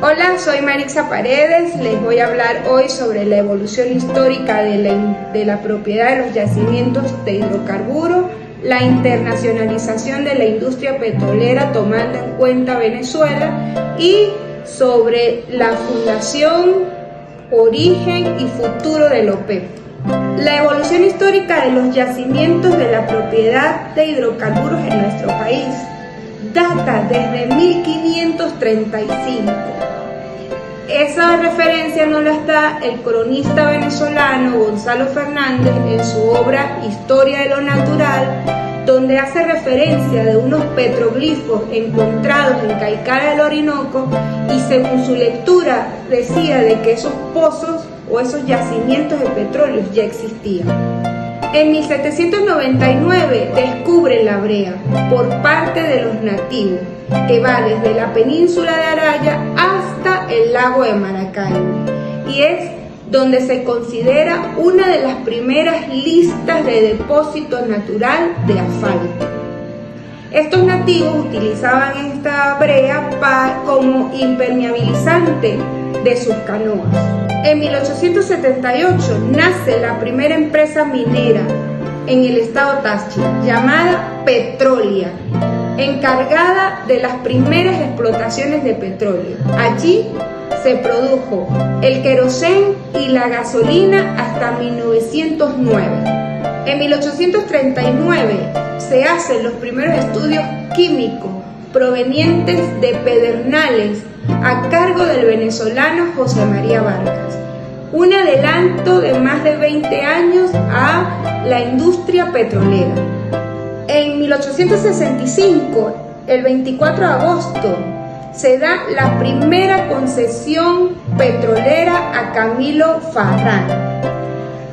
Hola, soy Marixa Paredes, les voy a hablar hoy sobre la evolución histórica de la propiedad de los yacimientos de hidrocarburos, la internacionalización de la industria petrolera tomando en cuenta Venezuela y sobre la fundación, origen y futuro del OPEP. La evolución histórica de los yacimientos de la propiedad de hidrocarburos en nuestro país data desde 1535. Esa referencia nos la da el cronista venezolano Gonzalo Fernández en su obra Historia de lo Natural, donde hace referencia de unos petroglifos encontrados en Caicara del Orinoco y según su lectura decía de que esos pozos o esos yacimientos de petróleo ya existían. En 1799 descubren la brea por parte de los nativos, que va desde la península de Araya hasta el lago de Maracaibo, y es donde se considera una de las primeras listas de depósito natural de asfalto. Estos nativos utilizaban esta brea como impermeabilizante de sus canoas. En 1878 nace la primera empresa minera en el estado Táchira, llamada Petrolia, encargada de las primeras explotaciones de petróleo. Allí se produjo el querosén y la gasolina hasta 1909. En 1839 se hacen los primeros estudios químicos provenientes de Pedernales a cargo del venezolano José María Vargas, un adelanto de más de 20 años a la industria petrolera. En 1865, el 24 de agosto, se da la primera concesión petrolera a Camilo Farrán.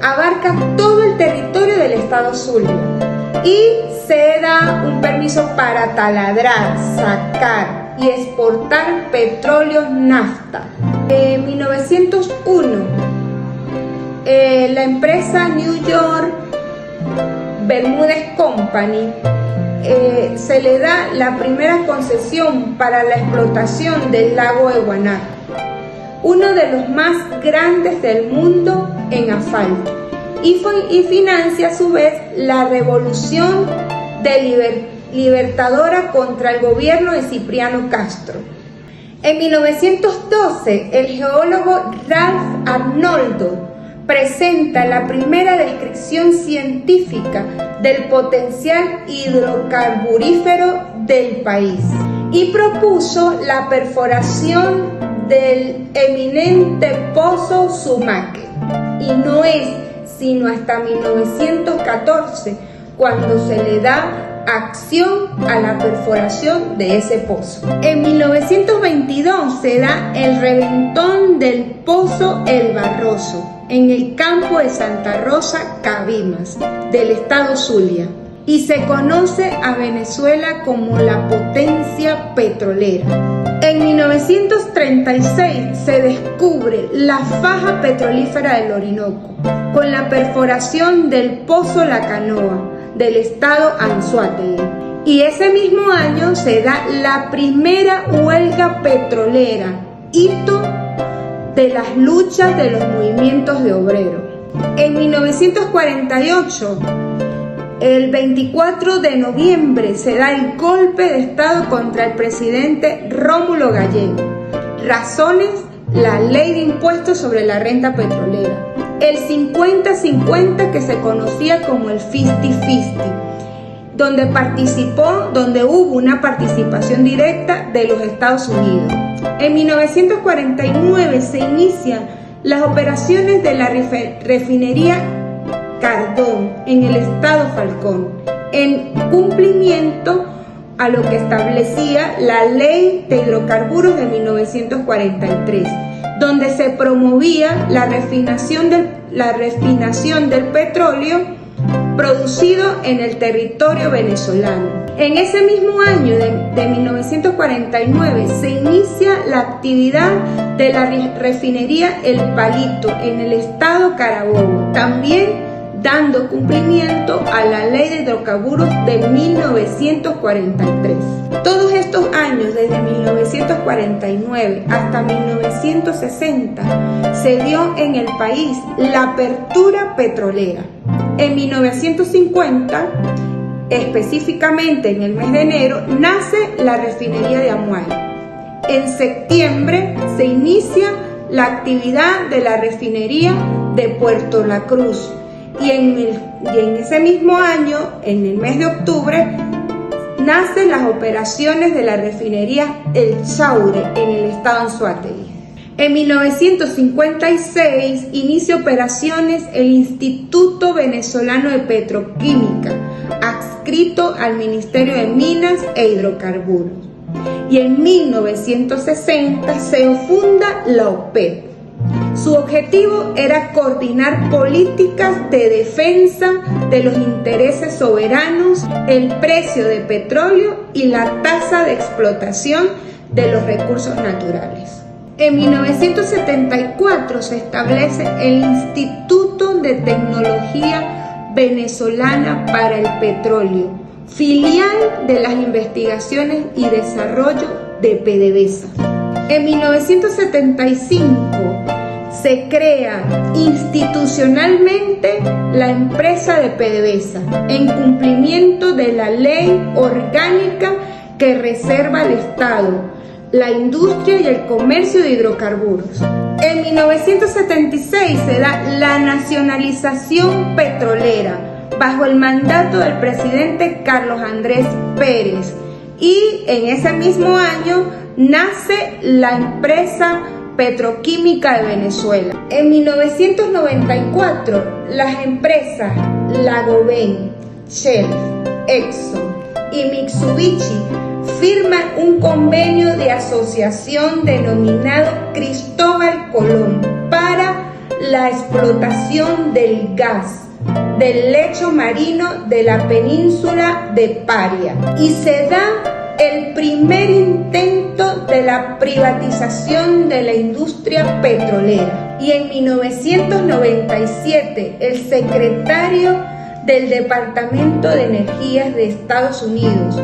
Abarca todo el territorio del estado Zulia y se da un permiso para taladrar, sacar y exportar petróleo nafta. En 1901, la empresa New York Bermúdez Company se le da la primera concesión para la explotación del lago de Guanaco, uno de los más grandes del mundo en asfalto, y financia a su vez la revolución libertadora contra el gobierno de Cipriano Castro. En 1912, el geólogo Ralph Arnoldo presenta la primera descripción científica del potencial hidrocarburífero del país y propuso la perforación del eminente pozo Sumaque. Y no es sino hasta 1914 cuando se le da acción a la perforación de ese pozo. En 1922 se da el reventón del pozo El Barroso en el campo de Santa Rosa, Cabimas, del estado Zulia, y se conoce a Venezuela como la potencia petrolera. En 1936 se descubre la faja petrolífera del Orinoco con la perforación del pozo La Canoa del estado Anzoátegui, y ese mismo año se da la primera huelga petrolera, hito de las luchas de los movimientos de obreros. En 1948, el 24 de noviembre, se da el golpe de estado contra el presidente Rómulo Gallego. Razones: la ley de impuestos sobre la renta petrolera, el 50-50 que se conocía como el 50-50, donde hubo una participación directa de los Estados Unidos. En 1949 se inician las operaciones de la refinería Cardón en el estado Falcón, en cumplimiento a lo que establecía la Ley de Hidrocarburos de 1943, donde se promovía la refinación del petróleo producido en el territorio venezolano. En ese mismo año de 1949 se inicia la actividad de la refinería El Palito en el estado Carabobo, también dando cumplimiento a la Ley de Hidrocarburos de 1943. Todos estos años, desde 1949 hasta 1960, se dio en el país la apertura petrolera. En 1950, específicamente en el mes de enero, nace la refinería de Amuay. En septiembre se inicia la actividad de la refinería de Puerto La Cruz y en ese mismo año, en el mes de octubre, nacen las operaciones de la refinería El Chaure en el estado Anzoátegui. En 1956 inicia operaciones el Instituto Venezolano de Petroquímica, adscrito al Ministerio de Minas e Hidrocarburos. Y en 1960 se funda la OPEP. Su objetivo era coordinar políticas de defensa de los intereses soberanos, el precio de petróleo y la tasa de explotación de los recursos naturales. En 1974 se establece el Instituto de Tecnología Venezolana para el Petróleo, filial de las investigaciones y desarrollo de PDVSA. En 1975 se crea institucionalmente la empresa de PDVSA en cumplimiento de la ley orgánica que reserva al Estado la industria y el comercio de hidrocarburos. En 1976 se da la nacionalización petrolera bajo el mandato del presidente Carlos Andrés Pérez, y en ese mismo año nace la empresa Petroquímica de Venezuela. En 1994 las empresas Lagoven, Shell, Exxon y Mitsubishi firman un convenio de asociación denominado Cristóbal Colón para la explotación del gas del lecho marino de la península de Paria, y se da el primer intento de la privatización de la industria petrolera. Y en 1997 el secretario del Departamento de Energías de Estados Unidos,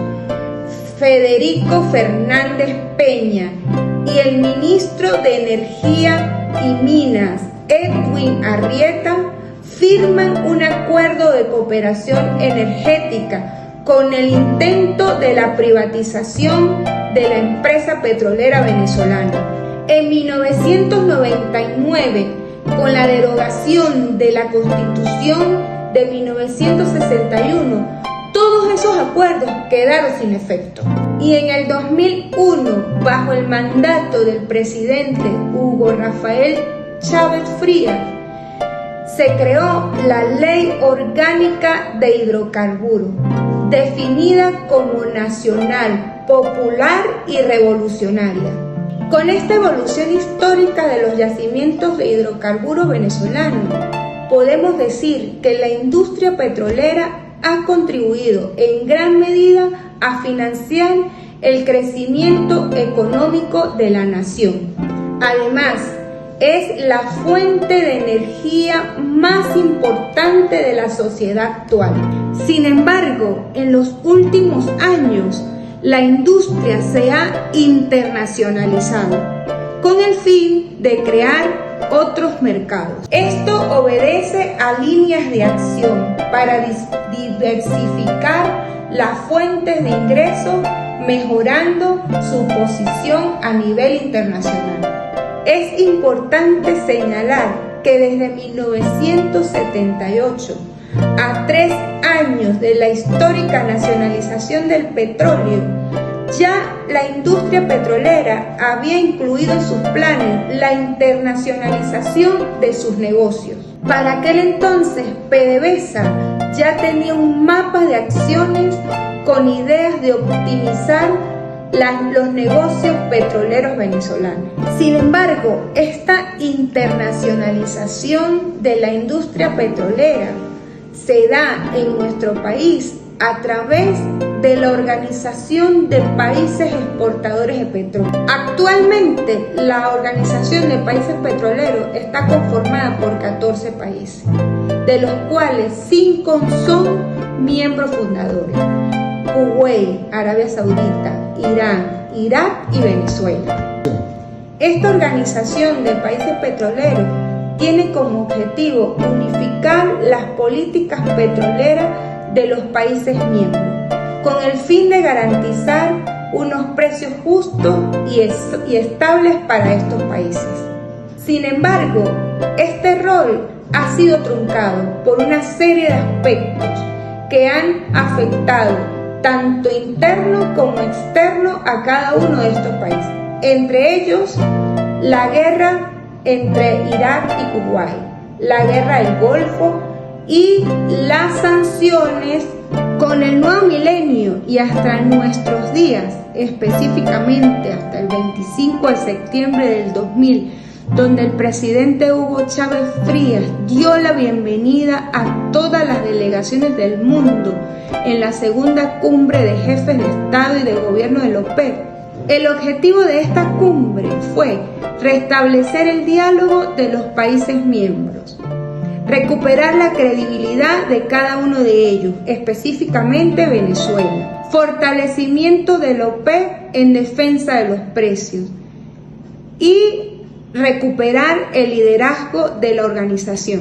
Federico Fernández Peña, y el ministro de Energía y Minas, Edwin Arrieta, firman un acuerdo de cooperación energética con el intento de la privatización de la empresa petrolera venezolana. En 1999, con la derogación de la Constitución de 1961, todos esos acuerdos quedaron sin efecto. Y en el 2001, bajo el mandato del presidente Hugo Rafael Chávez Frías, se creó la Ley Orgánica de Hidrocarburos, definida como nacional, popular y revolucionaria. Con esta evolución histórica de los yacimientos de hidrocarburos venezolanos, podemos decir que la industria petrolera ha contribuido en gran medida a financiar el crecimiento económico de la nación. Además, es la fuente de energía más importante de la sociedad actual. Sin embargo, en los últimos años, la industria se ha internacionalizado con el fin de crear otros mercados. Esto obedece a líneas de acción para diversificar las fuentes de ingresos, mejorando su posición a nivel internacional. Es importante señalar que desde 1978, a 3 años de la histórica nacionalización del petróleo, ya la industria petrolera había incluido en sus planes la internacionalización de sus negocios. Para aquel entonces, PDVSA ya tenía un mapa de acciones con ideas de optimizar los negocios petroleros venezolanos. Sin embargo, esta internacionalización de la industria petrolera se da en nuestro país a través de la Organización de Países Exportadores de Petróleo. Actualmente, la Organización de Países Petroleros está conformada por 14 países. de los cuales 5 son miembros fundadores: Kuwait, Arabia Saudita, Irán, Irak y Venezuela. Esta organización de países petroleros tiene como objetivo unificar las políticas petroleras de los países miembros, con el fin de garantizar unos precios justos y estables para estos países. Sin embargo, este rol ha sido truncado por una serie de aspectos que han afectado tanto interno como externo a cada uno de estos países, entre ellos la guerra entre Irak y Kuwait, la guerra del Golfo y las sanciones. Con el nuevo milenio y hasta nuestros días, específicamente hasta el 25 de septiembre del 2000, donde el presidente Hugo Chávez Frías dio la bienvenida a todas las delegaciones del mundo en la segunda cumbre de jefes de Estado y de gobierno de la OPEP. El objetivo de esta cumbre fue restablecer el diálogo de los países miembros, recuperar la credibilidad de cada uno de ellos, específicamente Venezuela, fortalecimiento de la OPEP en defensa de los precios y recuperar el liderazgo de la organización.